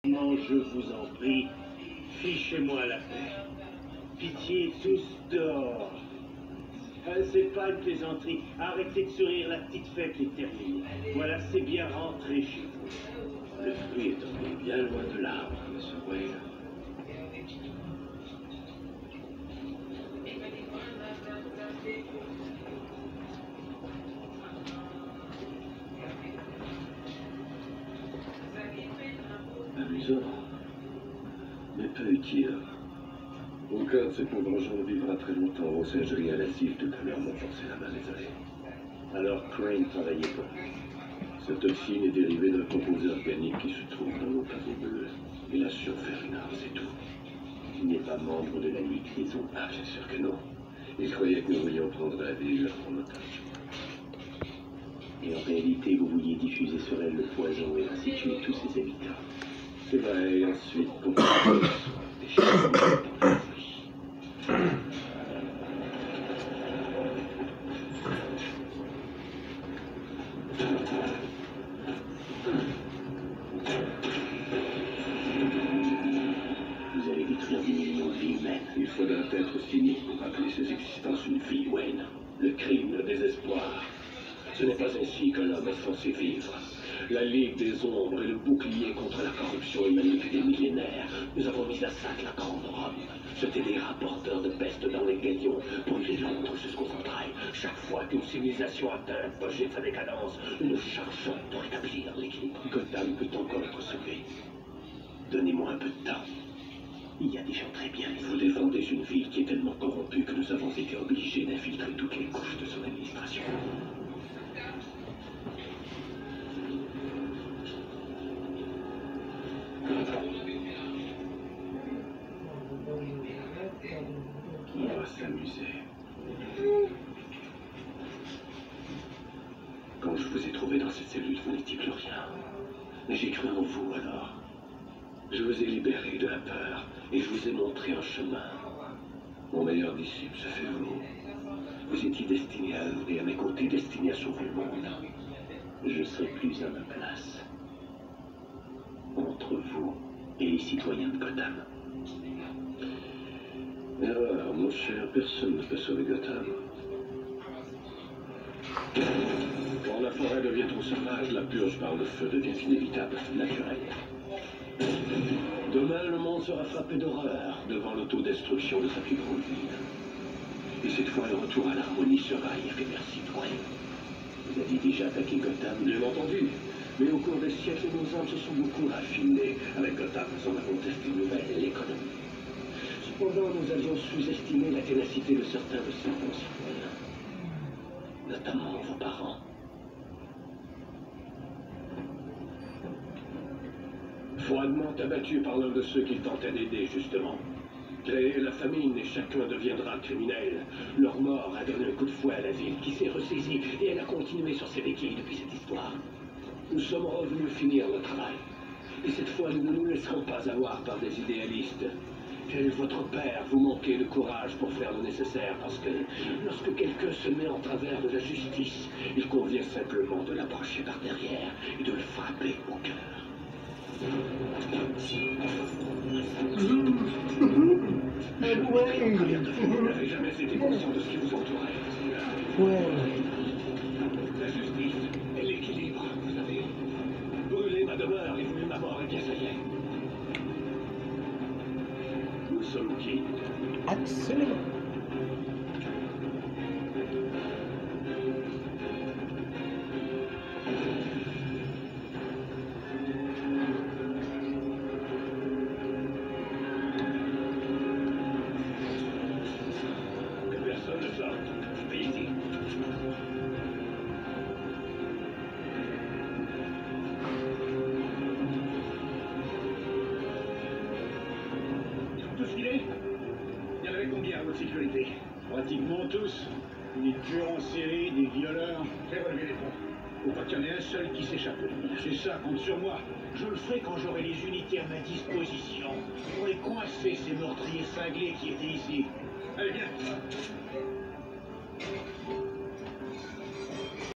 Non, je vous en prie, fichez-moi la paix. Pitié, tous dehors. C'est pas une plaisanterie. Arrêtez de sourire, la petite fête est terminée. Voilà, c'est bien rentré chez vous. Le fruit est tombé bien loin de l'arbre, monsieur Wayne. Amusant, mais peu utile. Aucun de ces pauvres gens ne vivra très longtemps aux singeries à l'acide tout à l'heure m'ont forcé la main, désolé. Alors Crane travaillait pour lui. Ce toxine est dérivé d'un composé organique qui se trouve dans nos pavébules. Il a surfait une arme, c'est tout. Il n'est pas membre de la Ligue des Eaux. Ah, bien sûr que non. Il croyait que nous voulions prendre la ville en otage. Et en réalité, vous vouliez diffuser sur elle le poison et ainsi tuer tous ses habitants. C'est vrai, et ensuite, pour des choses dans la vie. Vous allez détruire des millions de vies humaines. Il faudra être cynique pour appeler ces existences une vie, Wayne. Le crime, le désespoir. Ce n'est pas ainsi que l'homme est censé vivre. La Ligue des Ombres est le bouclier contre la corruption humaine depuis des millénaires. Nous avons mis à sac la Grande Rome. C'était des rapporteurs de peste dans les galions, brûler Londres jusqu'aux entrailles. Chaque fois qu'une civilisation atteint l'apogée de sa décadence, nous nous chargeons de rétablir l'équilibre. Gotham peut encore être sauvé. Donnez-moi un peu de temps. Il y a des gens très bien. Vous défendez une ville qui est tellement corrompue que nous avons été obligés d'infiltrer toutes les couches de son administration. Qui va s'amuser? Quand je vous ai trouvé dans cette cellule, vous n'étiez plus rien. Mais j'ai cru en vous alors. Je vous ai libéré de la peur et je vous ai montré un chemin. Mon meilleur disciple, ce fut vous. Vous étiez destiné à œuvrer à mes côtés, destiné à sauver le monde. Je serai plus à ma place. Entre vous et les citoyens de Gotham. Alors, mon cher, personne ne peut sauver Gotham. Quand la forêt devient trop sauvage, la purge par le feu devient inévitable, naturel. Demain, le monde sera frappé d'horreur devant l'autodestruction de sa plus grande ville. Et cette fois, le retour à l'harmonie sera irréversible. Vous aviez déjà attaqué Gotham, bien entendu. Mais au cours des siècles, nos âmes se sont beaucoup raffinées. Avec Gotham, nous en avons testé une nouvelle, l'économie. Cependant, nous avions sous-estimé la ténacité de certains de ses concitoyens, notamment vos parents. Froidement abattu par l'un de ceux qu'il tentait d'aider, justement. Créer la famine et chacun deviendra criminel. Leur mort a donné un coup de fouet à la ville qui s'est ressaisie et elle a continué sur ses béquilles depuis cette histoire. Nous sommes revenus finir le travail. Et cette fois, nous ne nous laisserons pas avoir par des idéalistes. Quel votre père, vous manquez de courage pour faire le nécessaire, parce que lorsque quelqu'un se met en travers de la justice, il convient simplement de l'approcher par derrière et de le frapper au cœur. Vous n'avez jamais été conscient de ce qui vous entourait. La justice et l'équilibre, vous avez brûlé ma demeure et voulu ma mort, et bien ça y est. Nous sommes qui? Absolument. Que personne ne sorte. Je vais ici. Tous filés? Il y en avait combien à votre sécurité? Pratiquement tous. Des tueurs en série, des violeurs. Fais relever les ponts. Faut pas qu'il y en ait un seul qui s'échappe. C'est ça, compte sur moi. Je le ferai quand j'aurai les unités à ma disposition. Pour les coincer, ces meurtriers cinglés qui étaient ici. Allez, viens.